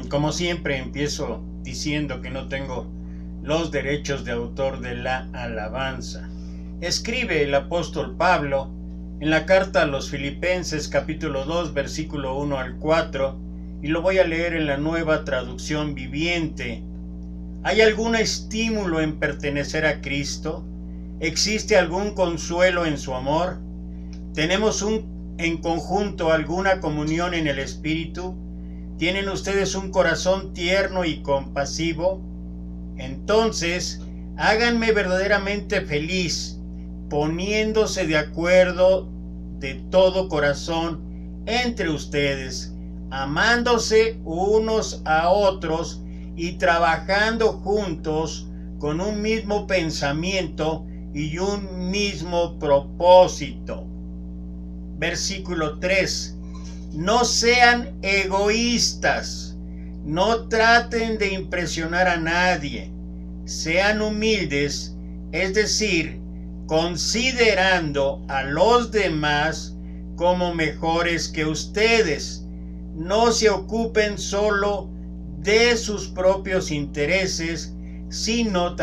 Como siempre, empiezo diciendo que no tengo los derechos de autor de la alabanza. Escribe el apóstol Pablo en la carta a los Filipenses capítulo 2 versículo 1 al 4, y lo voy a leer en la Nueva Traducción Viviente. ¿Hay algún estímulo en pertenecer a Cristo? ¿Existe algún consuelo en su amor? ¿Tenemos en conjunto alguna comunión en el Espíritu? ¿Tienen ustedes un corazón tierno y compasivo? Entonces, háganme verdaderamente feliz, poniéndose de acuerdo de todo corazón entre ustedes, amándose unos a otros y trabajando juntos con un mismo pensamiento y un mismo propósito. Versículo 3. No sean egoístas, no traten de impresionar a nadie, sean humildes, es decir, considerando a los demás como mejores que ustedes. No se ocupen solo de sus propios intereses, sino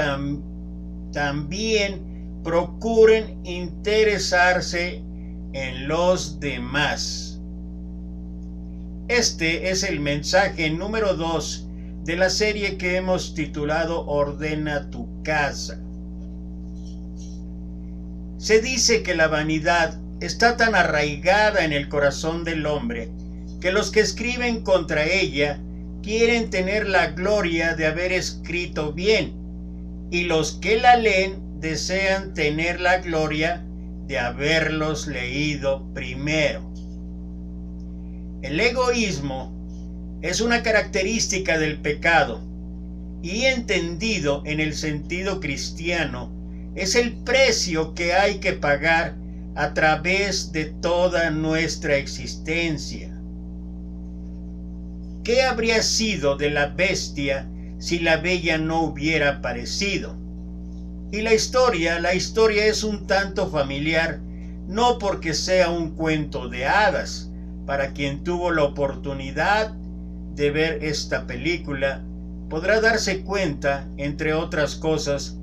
también procuren interesarse en los demás. Este es el mensaje número 2 de la serie que hemos titulado Ordena tu casa. Se dice que la vanidad está tan arraigada en el corazón del hombre que los que escriben contra ella quieren tener la gloria de haber escrito bien, y los que la leen desean tener la gloria de haberlos leído primero. El egoísmo es una característica del pecado y, entendido en el sentido cristiano, es el precio que hay que pagar a través de toda nuestra existencia. ¿Qué habría sido de la bestia si la bella no hubiera aparecido? Y la historia es un tanto familiar, no porque sea un cuento de hadas. Para quien tuvo la oportunidad de ver esta película, podrá darse cuenta, entre otras cosas,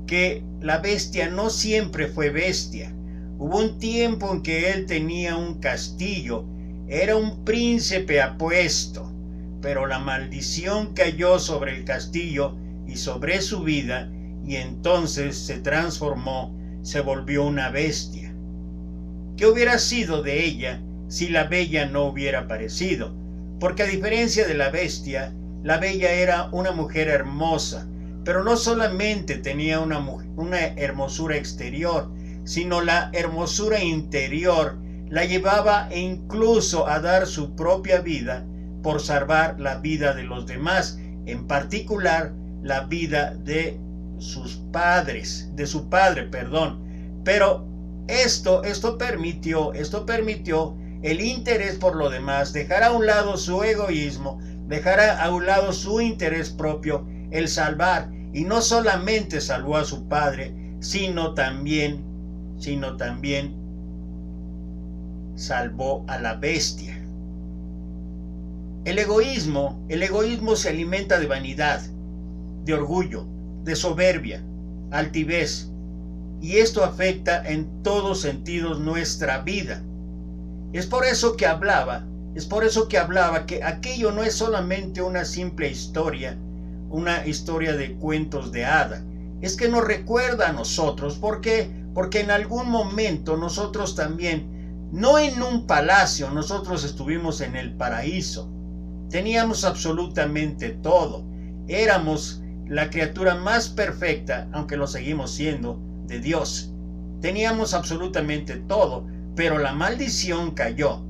que la bestia no siempre fue bestia. Hubo un tiempo en que él tenía un castillo, era un príncipe apuesto, pero la maldición cayó sobre el castillo y sobre su vida, y entonces se transformó, se volvió una bestia. ¿Qué hubiera sido de ella si la bella no hubiera aparecido? Porque a diferencia de la bella era una mujer hermosa, pero no solamente tenía una hermosura exterior, sino la hermosura interior la llevaba incluso a dar su propia vida por salvar la vida de los demás, en particular la vida de su padre. Pero esto permitió el interés por lo demás, dejar a un lado su egoísmo, dejar a un lado su interés propio, el salvar. Y no solamente salvó a su padre, sino también salvó a la bestia. El egoísmo se alimenta de vanidad, de orgullo, de soberbia, altivez, y esto afecta en todos sentidos nuestra vida. Es por eso que hablaba que aquello no es solamente una simple historia, una historia de cuentos de hada. Es que nos recuerda a nosotros. ¿Por qué? Porque en algún momento nosotros también, no en un palacio, nosotros estuvimos en el paraíso. Teníamos absolutamente todo. Éramos la criatura más perfecta, aunque lo seguimos siendo, de Dios. Teníamos absolutamente todo, pero la maldición cayó.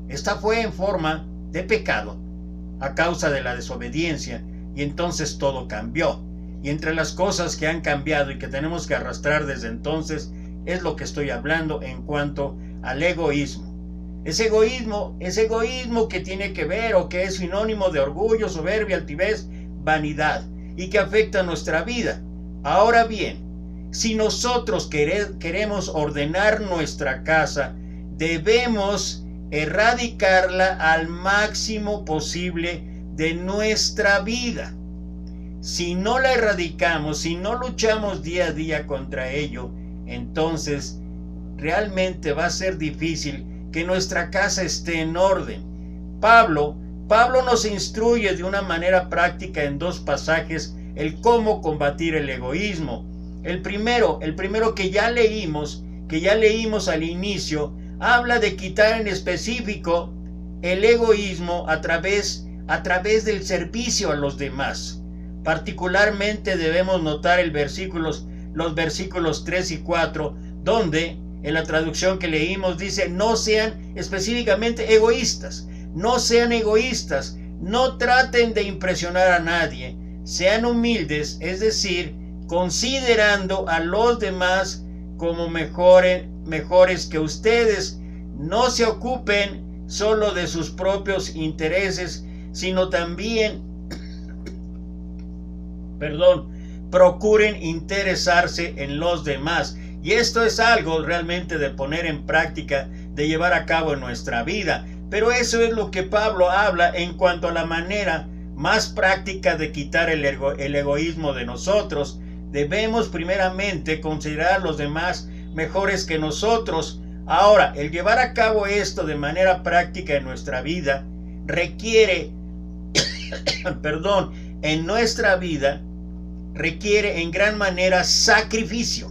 Esta fue en forma de pecado, a causa de la desobediencia, y entonces todo cambió. Y entre las cosas que han cambiado y que tenemos que arrastrar desde entonces, es lo que estoy hablando en cuanto al egoísmo. Ese egoísmo que tiene que ver o que es sinónimo de orgullo, soberbia, altivez, vanidad, y que afecta nuestra vida. Ahora bien, si nosotros queremos ordenar nuestra casa, debemos erradicarla al máximo posible de nuestra vida. Si no la erradicamos, si no luchamos día a día contra ello, entonces realmente va a ser difícil que nuestra casa esté en orden. Pablo nos instruye de una manera práctica en dos pasajes el cómo combatir el egoísmo. El primero que ya leímos al inicio, habla de quitar en específico el egoísmo a través del servicio a los demás. Particularmente debemos notar los versículos 3 y 4, donde en la traducción que leímos dice: no sean específicamente egoístas, no sean egoístas, no traten de impresionar a nadie, sean humildes, es decir, considerando a los demás como mejores que ustedes. No se ocupen solo de sus propios intereses, sino también procuren interesarse en los demás. Y esto es algo realmente de poner en práctica, de llevar a cabo en nuestra vida. Pero eso es lo que Pablo habla en cuanto a la manera más práctica de quitar el egoísmo de nosotros. Debemos primeramente considerar a los demás mejores que nosotros. Ahora, el llevar a cabo esto de manera práctica en nuestra vida requiere en gran manera sacrificio.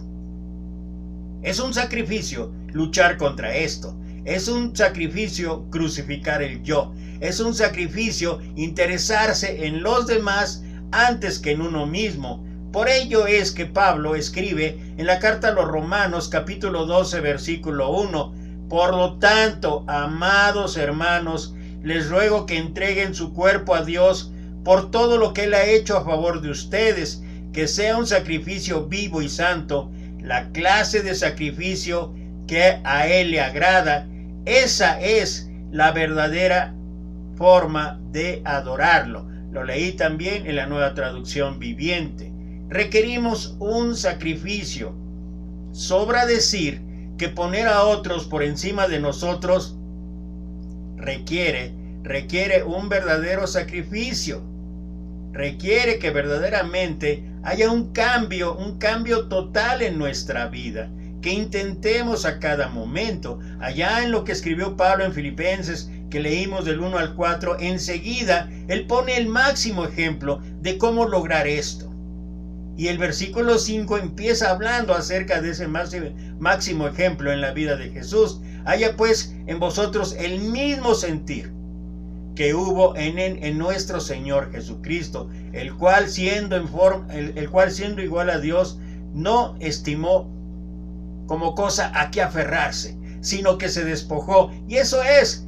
Es un sacrificio luchar contra esto. Es un sacrificio crucificar el yo. Es un sacrificio interesarse en los demás antes que en uno mismo. Por ello es que Pablo escribe en la carta a los Romanos, capítulo 12, versículo 1: por lo tanto, amados hermanos, les ruego que entreguen su cuerpo a Dios por todo lo que Él ha hecho a favor de ustedes, que sea un sacrificio vivo y santo, la clase de sacrificio que a Él le agrada. Esa es la verdadera forma de adorarlo. Lo leí también en la Nueva Traducción Viviente. Requerimos un sacrificio. Sobra decir que poner a otros por encima de nosotros requiere un verdadero sacrificio. Requiere que verdaderamente haya un cambio total en nuestra vida, que intentemos a cada momento. Allá en lo que escribió Pablo en Filipenses, que leímos del 1 al 4, enseguida él pone el máximo ejemplo de cómo lograr esto. Y el versículo 5 empieza hablando acerca de ese máximo ejemplo en la vida de Jesús. Haya pues en vosotros el mismo sentir que hubo en nuestro Señor Jesucristo, el cual siendo igual a Dios, no estimó como cosa a que aferrarse, sino que se despojó. Y eso es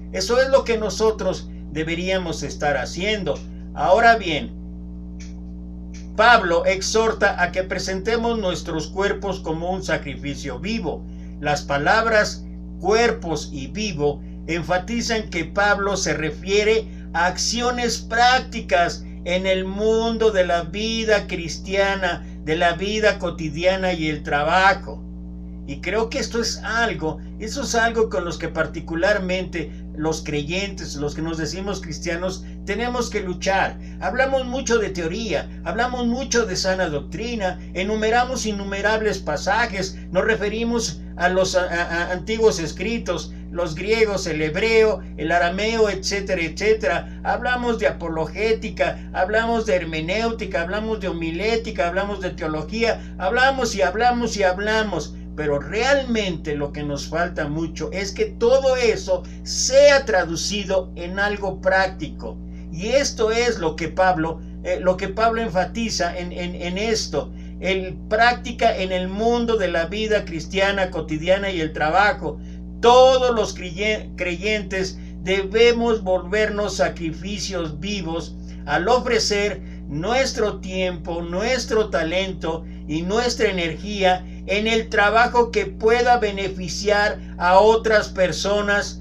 lo que nosotros deberíamos estar haciendo. Ahora bien, Pablo exhorta a que presentemos nuestros cuerpos como un sacrificio vivo. Las palabras cuerpos y vivo enfatizan que Pablo se refiere a acciones prácticas en el mundo de la vida cristiana, de la vida cotidiana y el trabajo. Y creo que eso es algo con los que particularmente los creyentes, los que nos decimos cristianos, tenemos que luchar. Hablamos mucho de teoría, hablamos mucho de sana doctrina, enumeramos innumerables pasajes, nos referimos a los antiguos escritos, los griegos, el hebreo, el arameo, etcétera, etcétera. Hablamos de apologética, hablamos de hermenéutica, hablamos de homilética, hablamos de teología, hablamos y hablamos y hablamos. Pero realmente lo que nos falta mucho es que todo eso sea traducido en algo práctico. Y esto es lo que Pablo enfatiza en esto. El práctica en el mundo de la vida cristiana cotidiana y el trabajo. Todos los creyentes debemos volvernos sacrificios vivos al ofrecer nuestro tiempo, nuestro talento y nuestra energía en el trabajo que pueda beneficiar a otras personas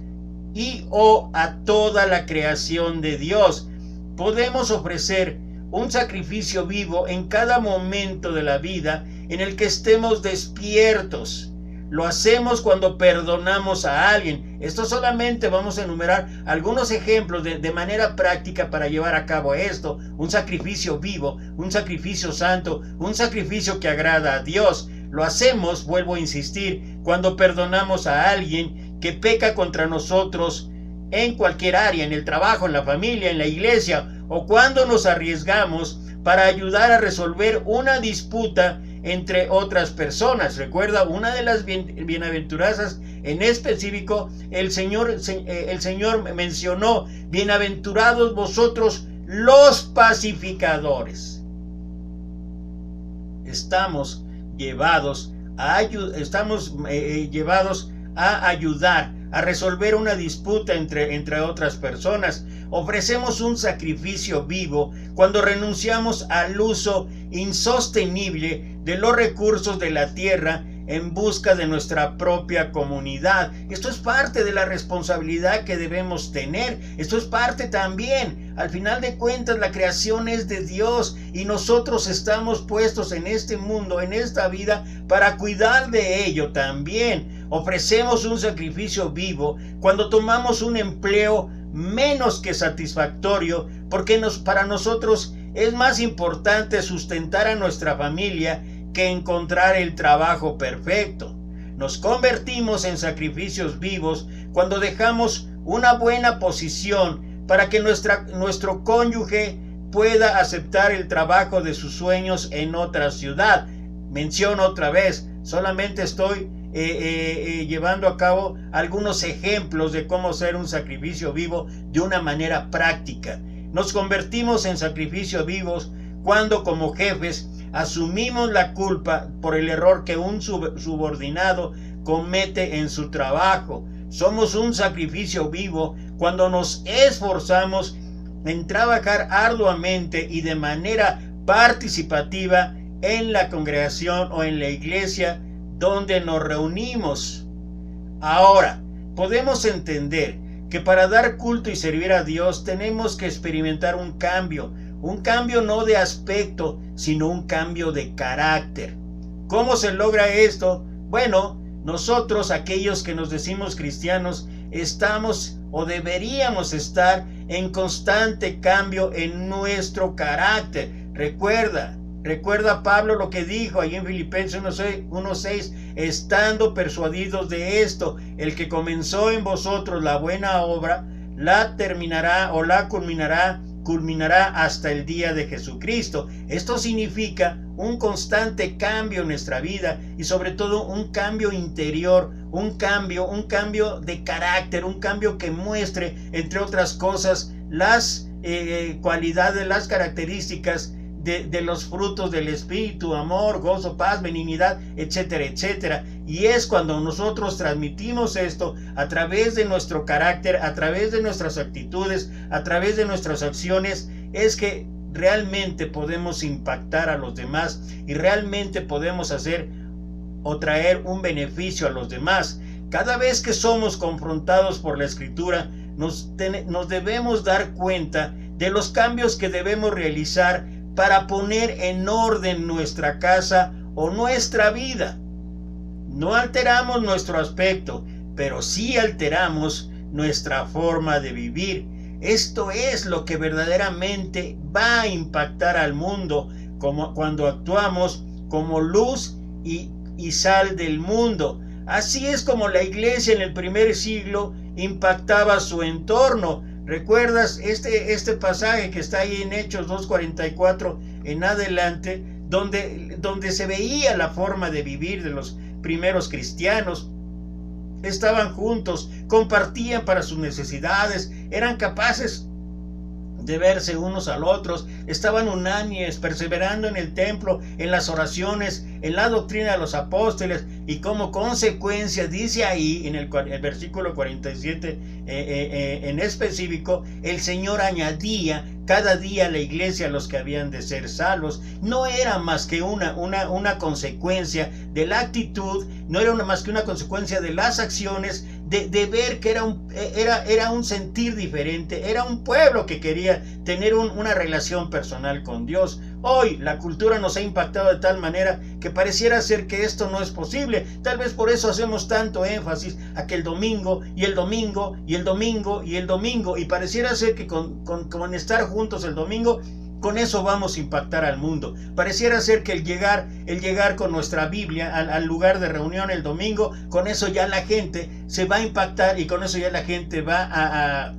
y o a toda la creación de Dios. Podemos ofrecer un sacrificio vivo en cada momento de la vida en el que estemos despiertos. Lo hacemos cuando perdonamos a alguien. Esto solamente vamos a enumerar algunos ejemplos de manera práctica para llevar a cabo esto. Un sacrificio vivo, un sacrificio santo, un sacrificio que agrada a Dios. Lo hacemos, vuelvo a insistir, cuando perdonamos a alguien que peca contra nosotros en cualquier área, en el trabajo, en la familia, en la iglesia, o cuando nos arriesgamos para ayudar a resolver una disputa entre otras personas. Recuerda, una de las bienaventuranzas en específico, el Señor mencionó: bienaventurados vosotros los pacificadores. Estamos llevados a ayudar a resolver una disputa entre otras personas. Ofrecemos un sacrificio vivo cuando renunciamos al uso insostenible de los recursos de la tierra en busca de nuestra propia comunidad. Esto es parte de la responsabilidad que debemos tener. Esto es parte también. Al final de cuentas, la creación es de Dios y nosotros estamos puestos en este mundo, en esta vida, para cuidar de ello también. Ofrecemos un sacrificio vivo cuando tomamos un empleo menos que satisfactorio, porque para nosotros es más importante sustentar a nuestra familia que encontrar el trabajo perfecto. Nos convertimos en sacrificios vivos cuando dejamos una buena posición para que nuestro cónyuge pueda aceptar el trabajo de sus sueños en otra ciudad. Menciono otra vez, solamente estoy llevando a cabo algunos ejemplos de cómo ser un sacrificio vivo de una manera práctica. Nos convertimos en sacrificios vivos cuando, como jefes, asumimos la culpa por el error que un subordinado comete en su trabajo. Somos un sacrificio vivo cuando nos esforzamos en trabajar arduamente y de manera participativa en la congregación o en la iglesia donde nos reunimos. Ahora, podemos entender que para dar culto y servir a Dios tenemos que experimentar un cambio no de aspecto, sino un cambio de carácter. ¿Cómo se logra esto? Bueno, nosotros, aquellos que nos decimos cristianos, estamos o deberíamos estar en constante cambio en nuestro carácter. Recuerda Pablo lo que dijo ahí en Filipenses 1:6, estando persuadidos de esto, el que comenzó en vosotros la buena obra, la terminará o la culminará hasta el día de Jesucristo. Esto significa un constante cambio en nuestra vida y sobre todo un cambio interior, un cambio de carácter, un cambio que muestre, entre otras cosas, las cualidades, las características de los frutos del Espíritu: amor, gozo, paz, benignidad, etcétera, etcétera. Y es cuando nosotros transmitimos esto a través de nuestro carácter, a través de nuestras actitudes, a través de nuestras acciones, es que realmente podemos impactar a los demás y realmente podemos hacer o traer un beneficio a los demás. Cada vez que somos confrontados por la Escritura, nos debemos dar cuenta de los cambios que debemos realizar para poner en orden nuestra casa o nuestra vida. No alteramos nuestro aspecto, pero sí alteramos nuestra forma de vivir. Esto es lo que verdaderamente va a impactar al mundo, como cuando actuamos como luz y sal del mundo. Así es como la iglesia en el primer siglo impactaba su entorno. ¿Recuerdas este pasaje que está ahí en Hechos 2:44 en adelante, donde se veía la forma de vivir de los primeros cristianos? Estaban juntos, compartían para sus necesidades, eran capaces de verse unos a los otros, estaban unánimes, perseverando en el templo, en las oraciones, en la doctrina de los apóstoles, y como consecuencia, dice ahí en el versículo 47 en específico, el Señor añadía cada día a la iglesia a los que habían de ser salvos. No era más que una consecuencia de la actitud, no era más que una consecuencia de las acciones, de ver que era un sentir diferente, era un pueblo que quería tener una relación personal con Dios. Hoy la cultura nos ha impactado de tal manera que pareciera ser que esto no es posible. Tal vez por eso hacemos tanto énfasis a que el domingo y el domingo y el domingo y el domingo, y pareciera ser que con estar juntos el domingo, con eso vamos a impactar al mundo. Pareciera ser que el llegar con nuestra Biblia al lugar de reunión el domingo, con eso ya la gente se va a impactar, y con eso ya la gente va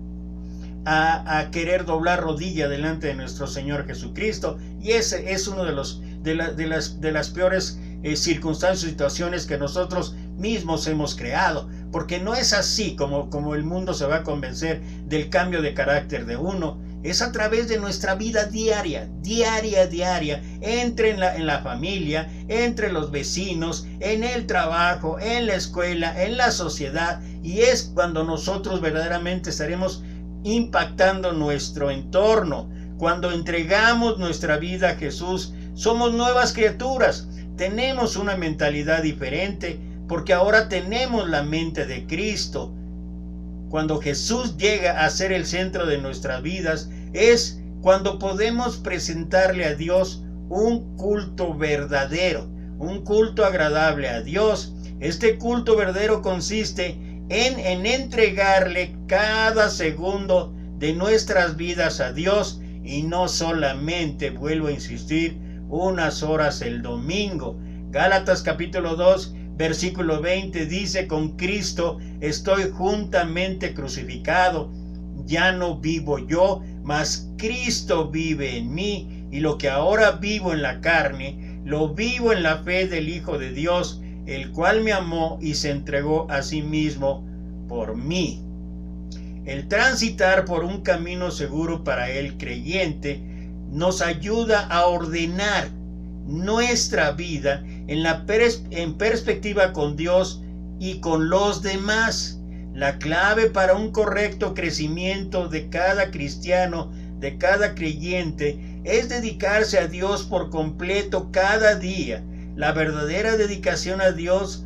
a querer doblar rodilla delante de nuestro Señor Jesucristo. Y ese es uno de las peores circunstancias y situaciones que nosotros mismos hemos creado, porque no es así como el mundo se va a convencer del cambio de carácter de uno. Es a través de nuestra vida diaria, entre en la familia, entre los vecinos, en el trabajo, en la escuela, en la sociedad, y es cuando nosotros verdaderamente estaremos impactando nuestro entorno. Cuando entregamos nuestra vida a Jesús, somos nuevas criaturas, tenemos una mentalidad diferente, porque ahora tenemos la mente de Cristo. Cuando Jesús llega a ser el centro de nuestras vidas, es cuando podemos presentarle a Dios un culto verdadero, un culto agradable a Dios. Este culto verdadero consiste en entregarle cada segundo de nuestras vidas a Dios, y no solamente, vuelvo a insistir, unas horas el domingo. Gálatas capítulo 2 versículo 20 dice: con Cristo estoy juntamente crucificado, ya no vivo yo, mas Cristo vive en mí, y lo que ahora vivo en la carne, lo vivo en la fe del Hijo de Dios, el cual me amó y se entregó a sí mismo por mí. El transitar por un camino seguro para el creyente nos ayuda a ordenar nuestra vida en perspectiva con Dios y con los demás. La clave para un correcto crecimiento de cada cristiano, de cada creyente, es dedicarse a Dios por completo cada día. La verdadera dedicación a Dios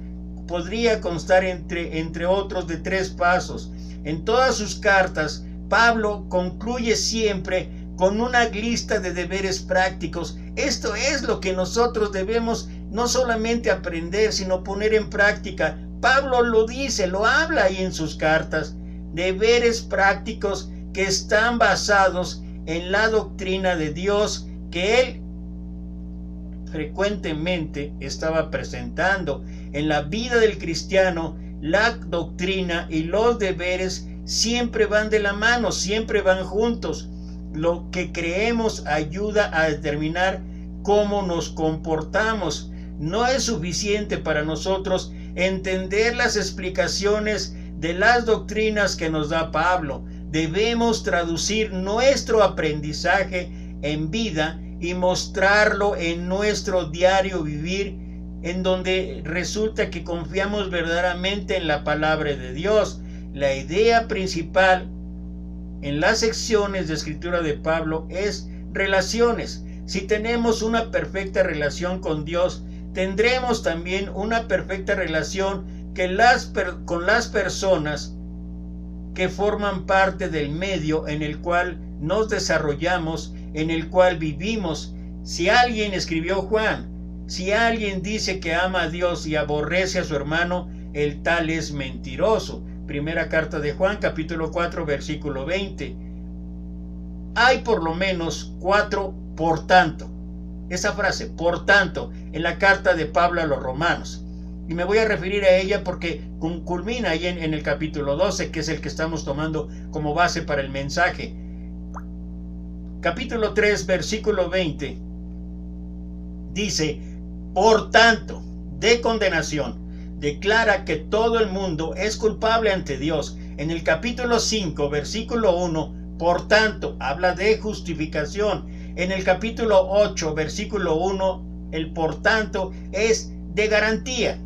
podría constar entre otros de 3 pasos. En todas sus cartas, Pablo concluye siempre con una lista de deberes prácticos. Esto es lo que nosotros debemos no solamente aprender, sino poner en práctica. Pablo lo dice, lo habla ahí en sus cartas. Deberes prácticos que están basados en la doctrina de Dios que él frecuentemente estaba presentando. En la vida del cristiano, la doctrina y los deberes siempre van de la mano, siempre van juntos. Lo que creemos ayuda a determinar cómo nos comportamos. No es suficiente para nosotros entender las explicaciones de las doctrinas que nos da Pablo. Debemos traducir nuestro aprendizaje en vida y mostrarlo en nuestro diario vivir, en donde resulta que confiamos verdaderamente en la palabra de Dios. La idea principal en las secciones de escritura de Pablo es relaciones. Si tenemos una perfecta relación con Dios, tendremos también una perfecta relación con las personas que forman parte del medio en el cual nos desarrollamos, en el cual vivimos. Si alguien escribió Juan, Si alguien dice que ama a Dios y aborrece a su hermano, el tal es mentiroso. Primera carta de Juan, capítulo 4, versículo 20. Hay por lo menos 4 por tanto. Esa frase, por tanto, en la carta de Pablo a los romanos. Y me voy a referir a ella porque culmina ahí en el capítulo 12, que es el que estamos tomando como base para el mensaje. Capítulo 3, versículo 20, dice: por tanto, de condenación, declara que todo el mundo es culpable ante Dios. En el capítulo 5, versículo 1, por tanto, habla de justificación. En el capítulo 8, versículo 1, el por tanto es de garantía.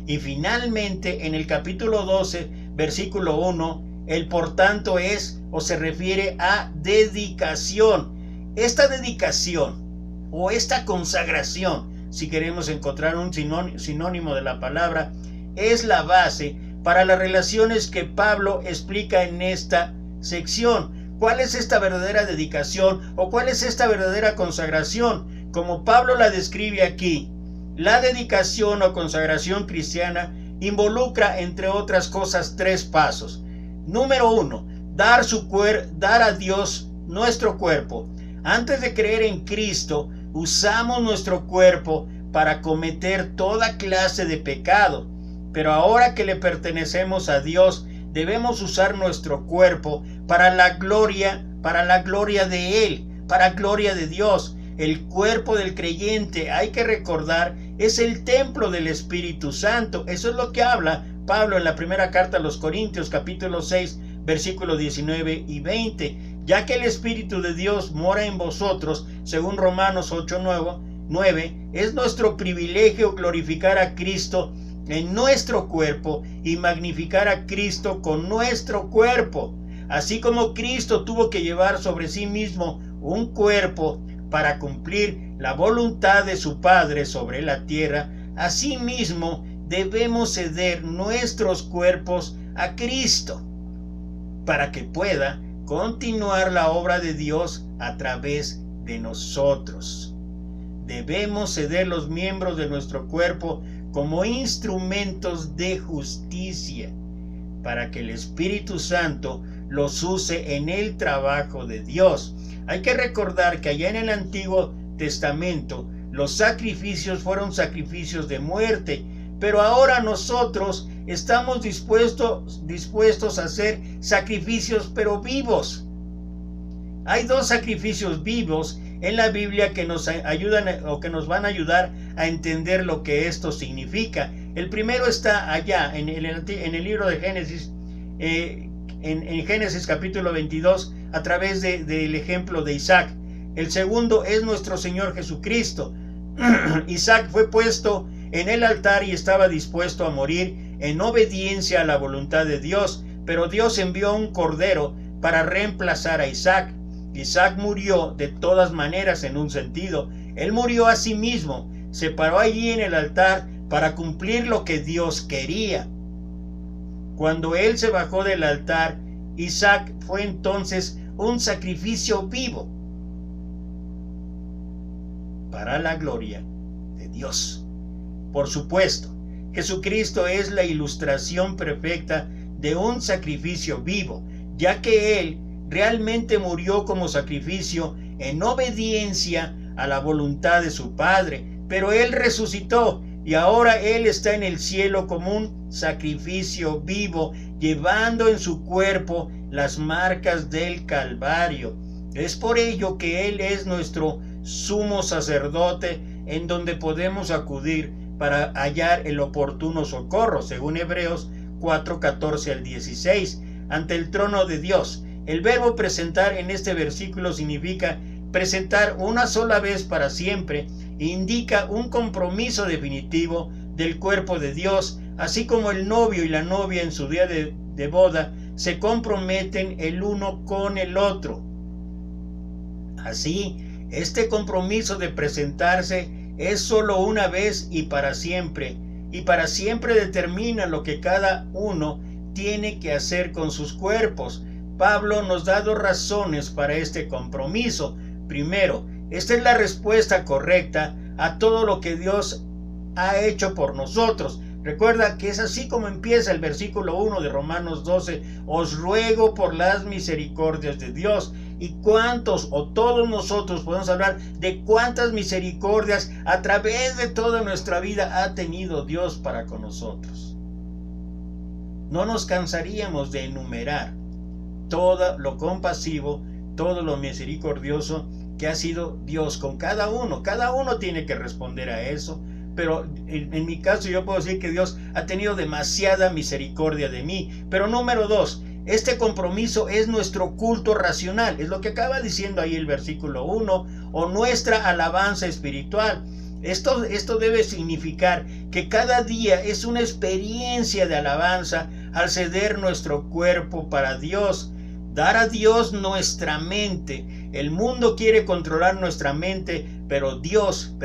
Y finalmente, en el capítulo 12, versículo 1, el por tanto es o se refiere a dedicación. Esta dedicación o esta consagración, si queremos encontrar un sinónimo de la palabra, es la base para las relaciones que Pablo explica en esta sección. ¿Cuál es esta verdadera dedicación o cuál es esta verdadera consagración? Como Pablo la describe aquí, la dedicación o consagración cristiana involucra, entre otras cosas, 3 pasos. Número 1, dar a Dios nuestro cuerpo. Antes de creer en Cristo, usamos nuestro cuerpo para cometer toda clase de pecado. Pero ahora que le pertenecemos a Dios, debemos usar nuestro cuerpo para la gloria de Él, para gloria de Dios. El cuerpo del creyente, hay que recordar, es el templo del Espíritu Santo. Eso es lo que habla Pablo en la primera carta a los Corintios, capítulo 6, versículos 19 y 20. Ya que el Espíritu de Dios mora en vosotros, según Romanos 8:9, es nuestro privilegio glorificar a Cristo en nuestro cuerpo y magnificar a Cristo con nuestro cuerpo. Así como Cristo tuvo que llevar sobre sí mismo un cuerpo para cumplir la voluntad de su Padre sobre la tierra, asimismo debemos ceder nuestros cuerpos a Cristo para que pueda continuar la obra de Dios a través de nosotros. Debemos ceder los miembros de nuestro cuerpo como instrumentos de justicia para que el Espíritu Santo los use en el trabajo de Dios. Hay que recordar que allá en el Antiguo Testamento los sacrificios fueron sacrificios de muerte, pero ahora nosotros estamos dispuestos a hacer sacrificios pero vivos. Hay 2 sacrificios vivos en la Biblia que nos ayudan o que nos van a ayudar a entender lo que esto significa. El primero está allá en el libro de Génesis, en Génesis capítulo 22, a través del ejemplo de Isaac. El segundo es nuestro Señor Jesucristo. Isaac fue puesto en el altar y estaba dispuesto a morir en obediencia a la voluntad de Dios, pero Dios envió un cordero para reemplazar a Isaac. Isaac murió de todas maneras en un sentido. Él murió a sí mismo, se paró allí en el altar para cumplir lo que Dios quería. Cuando él se bajó del altar, Isaac fue entonces un sacrificio vivo para la gloria de Dios. Por supuesto, Jesucristo es la ilustración perfecta de un sacrificio vivo, ya que Él realmente murió como sacrificio en obediencia a la voluntad de su Padre, pero Él resucitó y ahora Él está en el cielo como un sacrificio vivo, llevando en su cuerpo las marcas del Calvario. Es por ello que Él es nuestro sumo sacerdote en donde podemos acudir para hallar el oportuno socorro, según Hebreos 4:14 al 16, ante el trono de Dios. El verbo presentar en este versículo significa presentar una sola vez para siempre e indica un compromiso definitivo del cuerpo de Dios, así como el novio y la novia en su día de boda se comprometen el uno con el otro. Así, este compromiso de presentarse es solo una vez y para siempre determina lo que cada uno tiene que hacer con sus cuerpos. Pablo nos da 2 razones para este compromiso. Primero, esta es la respuesta correcta a todo lo que Dios ha hecho por nosotros. Recuerda que es así como empieza el versículo 1 de Romanos 12. Os ruego por las misericordias de Dios. ¿Y cuántos o todos nosotros podemos hablar de cuántas misericordias a través de toda nuestra vida ha tenido Dios para con nosotros? No nos cansaríamos de enumerar todo lo compasivo, todo lo misericordioso que ha sido Dios con cada uno. Cada uno tiene que responder a eso. Pero en mi caso yo puedo decir que Dios ha tenido demasiada misericordia de mí. Pero número 2, este compromiso es nuestro culto racional. Es lo que acaba diciendo ahí el versículo 1, o nuestra alabanza espiritual. Esto debe significar que cada día es una experiencia de alabanza al ceder nuestro cuerpo para Dios. Dar a Dios nuestra mente. El mundo quiere controlar nuestra mente, pero Dios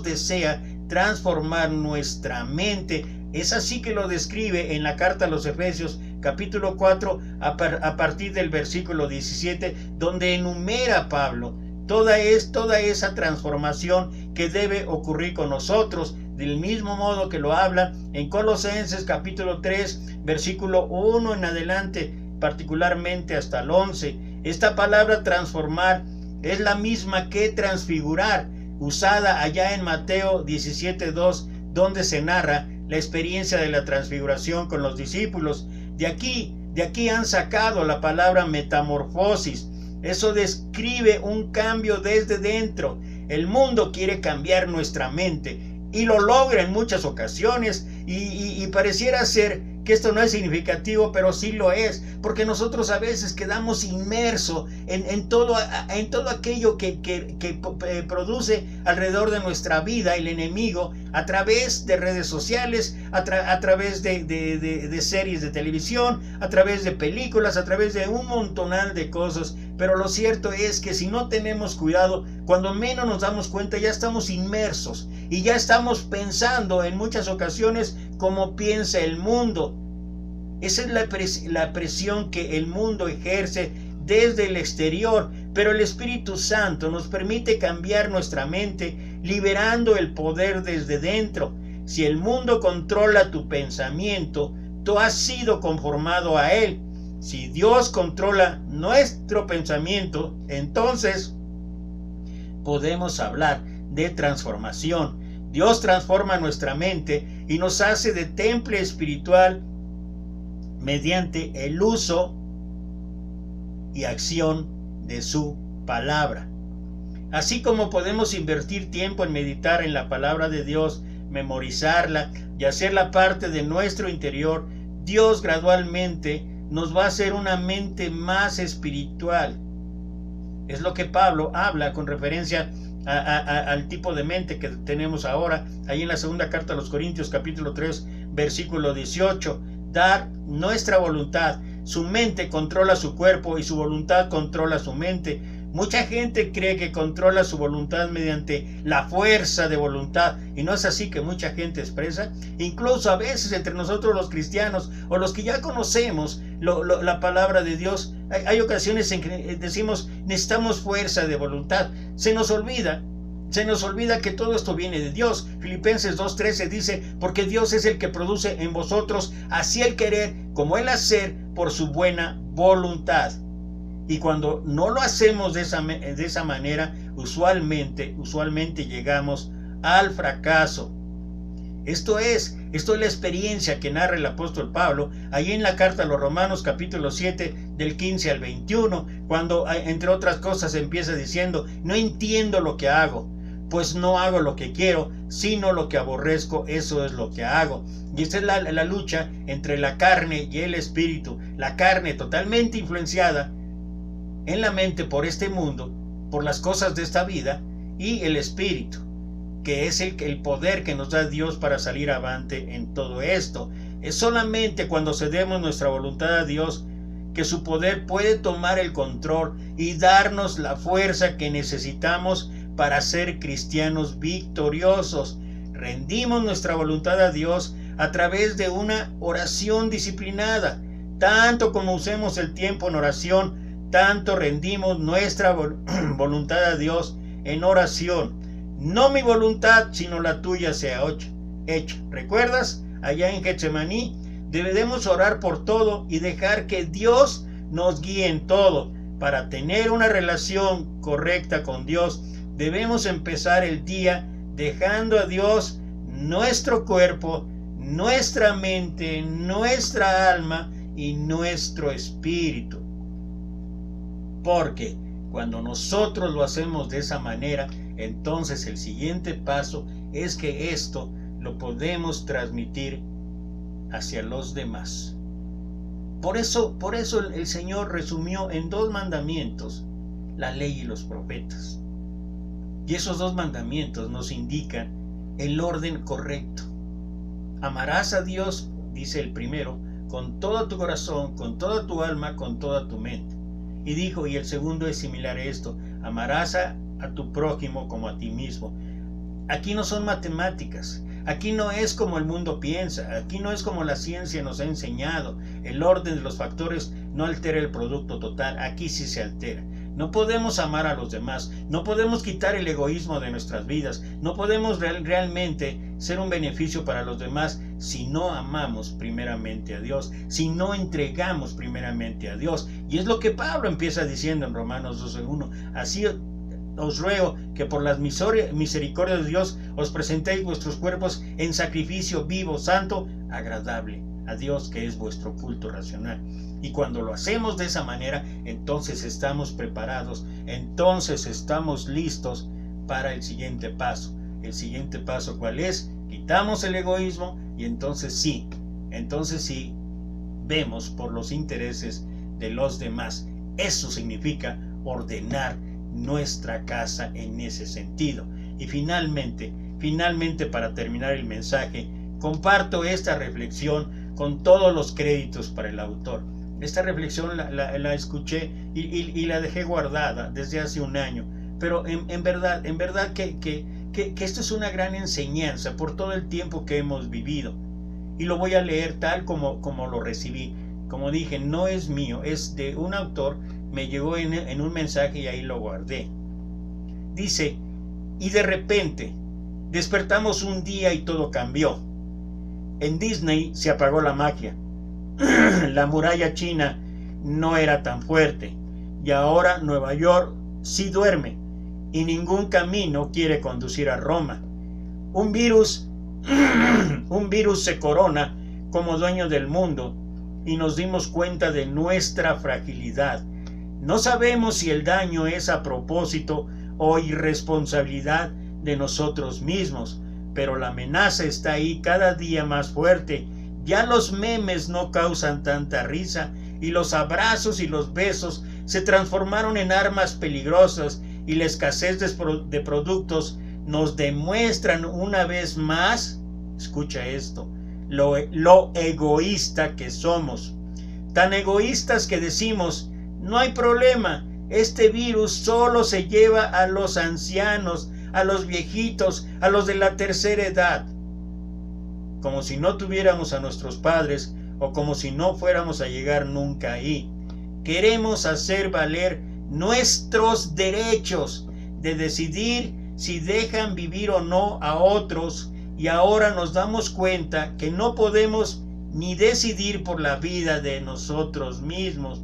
desea transformar nuestra mente. Es así que lo describe en la carta a los Efesios capítulo 4 a partir del versículo 17, donde enumera Pablo toda esa transformación que debe ocurrir con nosotros, del mismo modo que lo habla en Colosenses capítulo 3 versículo 1 en adelante, particularmente hasta el 11. Esta palabra transformar es la misma que transfigurar, usada allá en Mateo 17:2, donde se narra la experiencia de la transfiguración con los discípulos. De aquí han sacado la palabra metamorfosis. Eso describe un cambio desde dentro. El mundo quiere cambiar nuestra mente y lo logra en muchas ocasiones, y pareciera ser que esto no es significativo, pero sí lo es, porque nosotros a veces quedamos inmersos en todo aquello que produce alrededor de nuestra vida el enemigo, a través de redes sociales, a través de series de televisión, a través de películas, a través de un montonal de cosas. Pero lo cierto es que si no tenemos cuidado, cuando menos nos damos cuenta ya estamos inmersos y ya estamos pensando en muchas ocasiones como piensa el mundo. Esa es la presión que el mundo ejerce desde el exterior, pero el Espíritu Santo nos permite cambiar nuestra mente, liberando el poder desde dentro. Si el mundo controla tu pensamiento, tú has sido conformado a él. Si Dios controla nuestro pensamiento, entonces podemos hablar de transformación. Dios transforma nuestra mente y nos hace de temple espiritual mediante el uso y acción de su palabra. Así como podemos invertir tiempo en meditar en la palabra de Dios, memorizarla y hacerla parte de nuestro interior, Dios gradualmente nos va a hacer una mente más espiritual. Es lo que Pablo habla con referencia al tipo de mente que tenemos ahora, ahí en la segunda carta a los Corintios capítulo 3 versículo 18. Dar nuestra voluntad. Su mente controla su cuerpo y su voluntad controla su mente. Mucha gente cree que controla su voluntad mediante la fuerza de voluntad, y no es así que mucha gente expresa. Incluso a veces entre nosotros los cristianos o los que ya conocemos la palabra de Dios, hay ocasiones en que decimos necesitamos fuerza de voluntad. Se nos olvida que todo esto viene de Dios. Filipenses 2:13 dice: porque Dios es el que produce en vosotros así el querer como el hacer por su buena voluntad. Y cuando no lo hacemos de esa manera, usualmente llegamos al fracaso. Esto es la experiencia que narra el apóstol Pablo ahí en la carta a los Romanos capítulo 7 del 15 al 21, cuando entre otras cosas empieza diciendo: no entiendo lo que hago, pues no hago lo que quiero, sino lo que aborrezco, eso es lo que hago. Y esta es la lucha entre la carne y el espíritu. La carne totalmente influenciada en la mente por este mundo, por las cosas de esta vida, y el espíritu, que es el poder que nos da Dios para salir avante en todo esto. Es solamente cuando cedemos nuestra voluntad a Dios que su poder puede tomar el control y darnos la fuerza que necesitamos para ser cristianos victoriosos. Rendimos nuestra voluntad a Dios a través de una oración disciplinada. Tanto como usemos el tiempo en oración, tanto rendimos nuestra voluntad a Dios en oración. no mi voluntad, sino la tuya sea hecha. ¿Recuerdas? Allá en Getsemaní, debemos orar por todo y dejar que Dios nos guíe en todo. Para tener una relación correcta con Dios, debemos empezar el día dejando a Dios nuestro cuerpo, nuestra mente, nuestra alma y nuestro espíritu. Porque cuando nosotros lo hacemos de esa manera, entonces el siguiente paso es que esto lo podemos transmitir hacia los demás. Por eso el Señor resumió en 2 mandamientos la ley y los profetas. Y esos 2 mandamientos nos indican el orden correcto. Amarás a Dios, dice el primero, con todo tu corazón, con toda tu alma, con toda tu mente. Y dijo, y el segundo es similar a esto, amarás a tu prójimo como a ti mismo. Aquí no son matemáticas, aquí no es como el mundo piensa, aquí no es como la ciencia nos ha enseñado. El orden de los factores no altera el producto total, aquí sí se altera. No podemos amar a los demás, no podemos quitar el egoísmo de nuestras vidas, no podemos realmente ser un beneficio para los demás si no amamos primeramente a Dios, si no entregamos primeramente a Dios. Y es lo que Pablo empieza diciendo en Romanos 12:1. Así os ruego que por las misericordias de Dios os presentéis vuestros cuerpos en sacrificio vivo, santo, agradable a Dios, que es vuestro culto racional. Y cuando lo hacemos de esa manera, entonces estamos preparados, entonces estamos listos para el siguiente paso. El siguiente paso, ¿cuál es? Quitamos el egoísmo y entonces sí, vemos por los intereses de los demás. Eso significa ordenar nuestra casa en ese sentido. Y finalmente, para terminar el mensaje, comparto esta reflexión con todos los créditos para el autor. Esta reflexión la escuché y la dejé guardada desde hace un año, pero en verdad que esto es una gran enseñanza por todo el tiempo que hemos vivido, y lo voy a leer tal como lo recibí. Como dije, no es mío, es de un autor, me llegó en un mensaje y ahí lo guardé. Dice, y de repente despertamos un día y todo cambió. En Disney se apagó la magia. La muralla china no era tan fuerte y ahora Nueva York sí duerme y ningún camino quiere conducir a Roma. Un virus se corona como dueño del mundo y nos dimos cuenta de nuestra fragilidad. No sabemos si el daño es a propósito o irresponsabilidad de nosotros mismos, pero la amenaza está ahí cada día más fuerte. Ya los memes no causan tanta risa y los abrazos y los besos se transformaron en armas peligrosas, y la escasez de productos nos demuestran una vez más, escucha esto, lo egoísta que somos. Tan egoístas que decimos, no hay problema, este virus solo se lleva a los ancianos, a los viejitos, a los de la tercera edad. Como si no tuviéramos a nuestros padres o como si no fuéramos a llegar nunca ahí. Queremos hacer valer nuestros derechos de decidir si dejan vivir o no a otros, y ahora nos damos cuenta que no podemos ni decidir por la vida de nosotros mismos.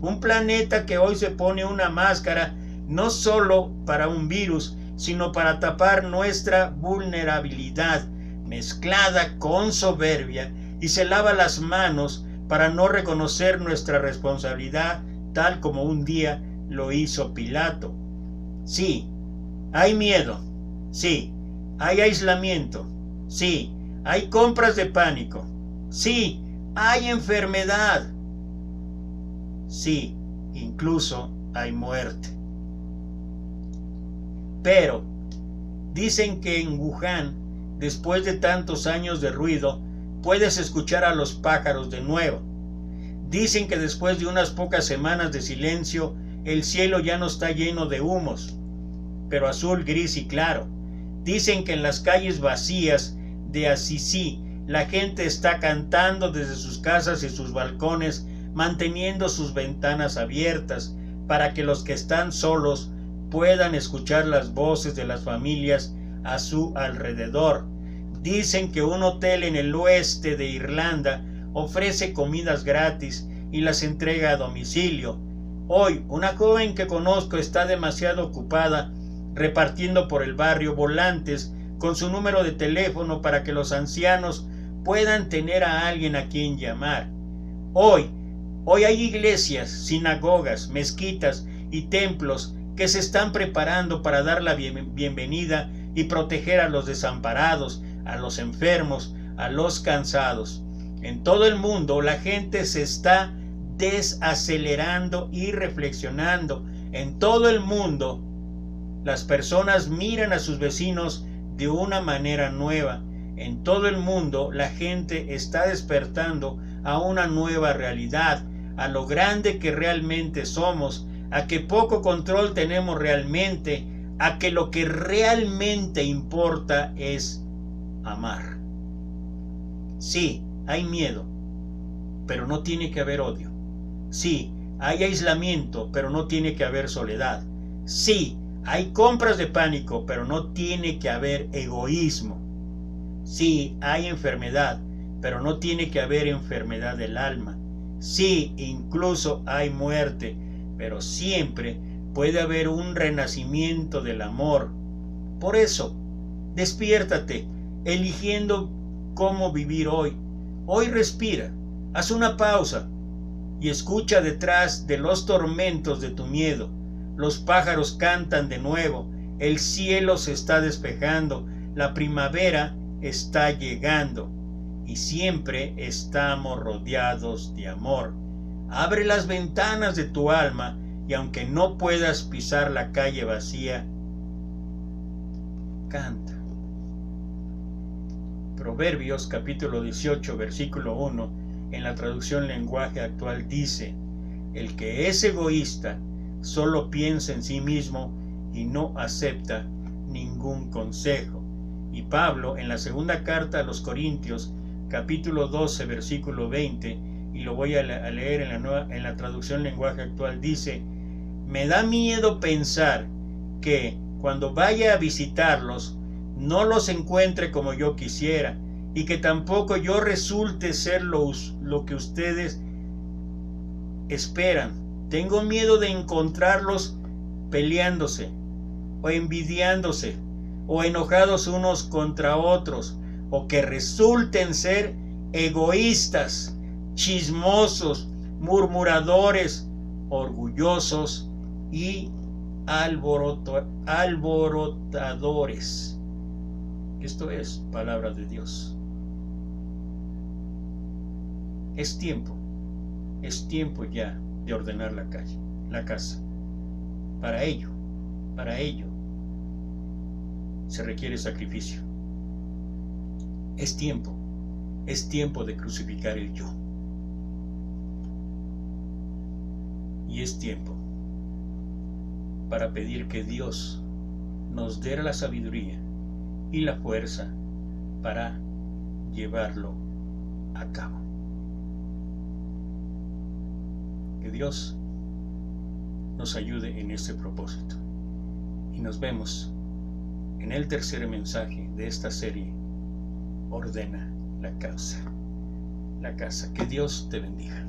Un planeta que hoy se pone una máscara no solo para un virus, sino para tapar nuestra vulnerabilidad mezclada con soberbia, y se lava las manos para no reconocer nuestra responsabilidad, tal como un día lo hizo Pilato. Sí, hay miedo, sí, hay aislamiento, sí, hay compras de pánico, sí, hay enfermedad, sí, incluso hay muerte. Pero dicen que en Wuhan, después de tantos años de ruido, puedes escuchar a los pájaros de nuevo. Dicen que después de unas pocas semanas de silencio, el cielo ya no está lleno de humos, pero azul, gris y claro. Dicen que en las calles vacías de Assisi, la gente está cantando desde sus casas y sus balcones, manteniendo sus ventanas abiertas para que los que están solos puedan escuchar las voces de las familias a su alrededor. Dicen que un hotel en el oeste de Irlanda ofrece comidas gratis y las entrega a domicilio. Hoy, una joven que conozco está demasiado ocupada repartiendo por el barrio volantes con su número de teléfono para que los ancianos puedan tener a alguien a quien llamar. Hoy hay iglesias, sinagogas, mezquitas y templos que se están preparando para dar la bienvenida y proteger a los desamparados, a los enfermos, a los cansados. En todo el mundo la gente se está desacelerando y reflexionando. En todo el mundo las personas miran a sus vecinos de una manera nueva. En todo el mundo la gente está despertando a una nueva realidad, a lo grande que realmente somos, a que poco control tenemos realmente, a que lo que realmente importa es amar. Sí, hay miedo, pero no tiene que haber odio. Sí, hay aislamiento, pero no tiene que haber soledad. Sí, hay compras de pánico, pero no tiene que haber egoísmo. Sí, hay enfermedad, pero no tiene que haber enfermedad del alma. Sí, incluso hay muerte, pero siempre puede haber un renacimiento del amor. Por eso, despiértate, eligiendo cómo vivir hoy. Hoy respira, haz una pausa y escucha detrás de los tormentos de tu miedo. Los pájaros cantan de nuevo, el cielo se está despejando, la primavera está llegando y siempre estamos rodeados de amor. Abre las ventanas de tu alma y aunque no puedas pisar la calle vacía, canta. Proverbios capítulo 18 versículo 1 en la traducción lenguaje actual dice: el que es egoísta solo piensa en sí mismo y no acepta ningún consejo. Y Pablo en la segunda carta a los Corintios capítulo 12 versículo 20, y lo voy a leer en la traducción lenguaje actual, dice: me da miedo pensar que cuando vaya a visitarlos no los encuentre como yo quisiera y que tampoco yo resulte ser lo que ustedes esperan. Tengo miedo de encontrarlos peleándose o envidiándose o enojados unos contra otros, o que resulten ser egoístas, chismosos, murmuradores, orgullosos y alborotadores. Esto es palabra de Dios. Es tiempo ya de ordenar la casa. Para ello se requiere sacrificio. Es tiempo de crucificar el yo. Y es tiempo para pedir que Dios nos dé la sabiduría y la fuerza para llevarlo a cabo. Que Dios nos ayude en este propósito. Y nos vemos en el tercer mensaje de esta serie: Ordena la casa. Que Dios te bendiga.